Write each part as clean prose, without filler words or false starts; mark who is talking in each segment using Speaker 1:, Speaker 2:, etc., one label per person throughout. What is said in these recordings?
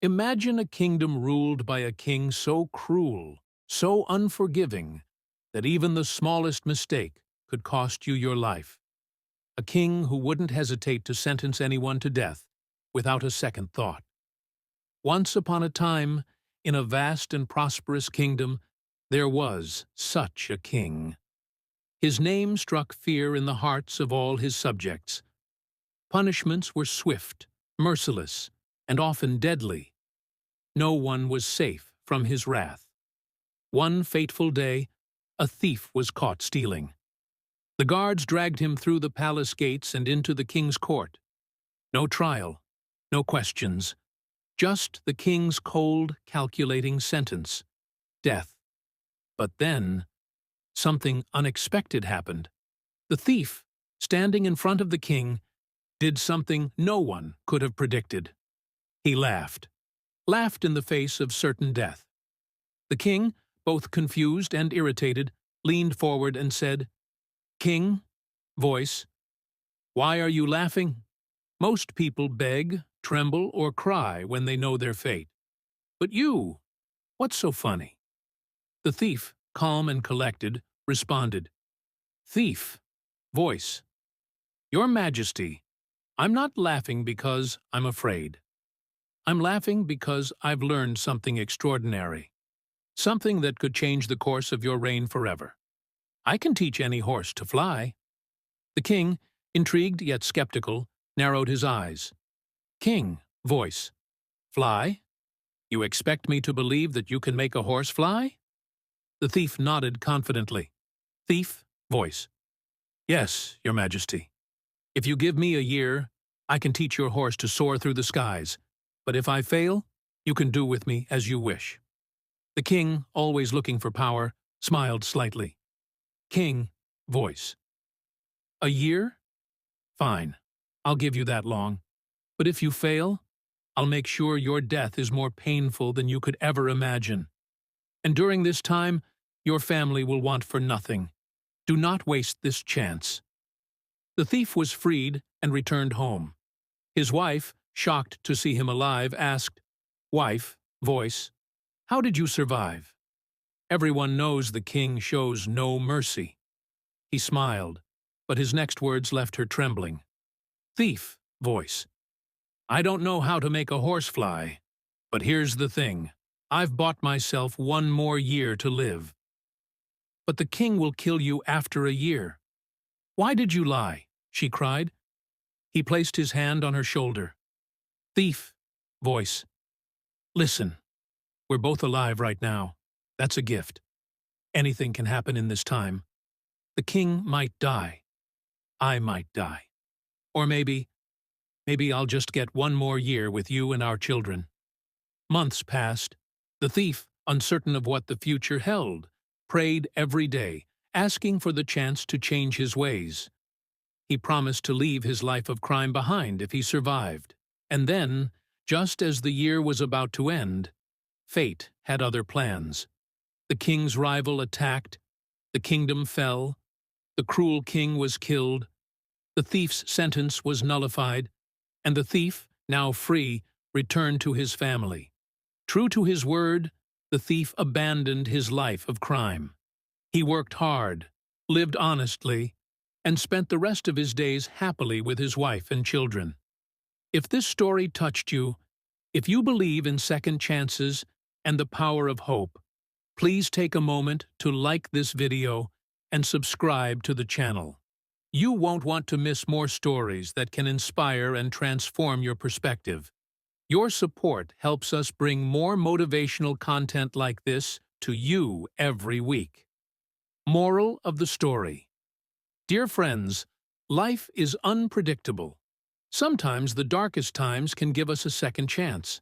Speaker 1: Imagine a kingdom ruled by a king so cruel, so unforgiving, that even the smallest mistake could cost you your life. A king who wouldn't hesitate to sentence anyone to death without a second thought. Once upon a time, in a vast and prosperous kingdom, there was such a king. His name struck fear in the hearts of all his subjects. Punishments were swift, merciless, and often deadly. No one was safe from his wrath. One fateful day, a thief was caught stealing. The guards dragged him through the palace gates and into the king's court. No trial, no questions, just the king's cold, calculating sentence: death. But then, something unexpected happened. The thief, standing in front of the king, did something no one could have predicted. He laughed in the face of certain death. The king, both confused and irritated, leaned forward and said, "King, voice, why are you laughing? Most people beg, tremble, or cry when they know their fate. But you, what's so funny?" The thief, calm and collected, responded, "Thief, voice, your majesty, I'm not laughing because I'm afraid. I'm laughing because I've learned something extraordinary, something that could change the course of your reign forever. I can teach any horse to fly." The king, intrigued yet skeptical, narrowed his eyes. "King, voice, fly? You expect me to believe that you can make a horse fly?" The thief nodded confidently. "Thief, voice, yes, your majesty. If you give me a year, I can teach your horse to soar through the skies. But if I fail, you can do with me as you wish." The king, always looking for power, smiled slightly. "King, voice, a year? Fine, I'll give you that long. But if you fail, I'll make sure your death is more painful than you could ever imagine. And during this time, your family will want for nothing. Do not waste this chance." The thief was freed and returned home. His wife, shocked to see him alive, asked, "Wife, voice, how did you survive?" Everyone knows the king shows no mercy. He smiled, but his next words left her trembling. "Thief, voice, I don't know how to make a horse fly, but here's the thing. I've bought myself one more year to live." "But the king will kill you after a year. Why did you lie?" she cried. He placed his hand on her shoulder. "Thief, voice, listen. We're both alive right now. That's a gift. Anything can happen in this time. The king might die. I might die. Or maybe I'll just get one more year with you and our children." Months passed. The thief, uncertain of what the future held, prayed every day, asking for the chance to change his ways. He promised to leave his life of crime behind if he survived. And then, just as the year was about to end, fate had other plans. The king's rival attacked, the kingdom fell, the cruel king was killed, the thief's sentence was nullified, and the thief, now free, returned to his family. True to his word, the thief abandoned his life of crime. He worked hard, lived honestly, and spent the rest of his days happily with his wife and children. If this story touched you, if you believe in second chances and the power of hope, please take a moment to like this video and subscribe to the channel. You won't want to miss more stories that can inspire and transform your perspective. Your support helps us bring more motivational content like this to you every week. Moral of the story. Dear friends, life is unpredictable. Sometimes the darkest times can give us a second chance.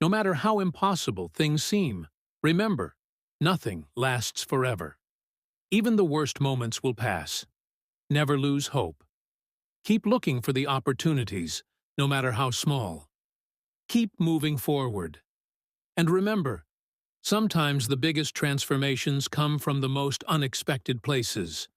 Speaker 1: No matter how impossible things seem, remember, nothing lasts forever. Even the worst moments will pass. Never lose hope. Keep looking for the opportunities, no matter how small. Keep moving forward. And remember, sometimes the biggest transformations come from the most unexpected places.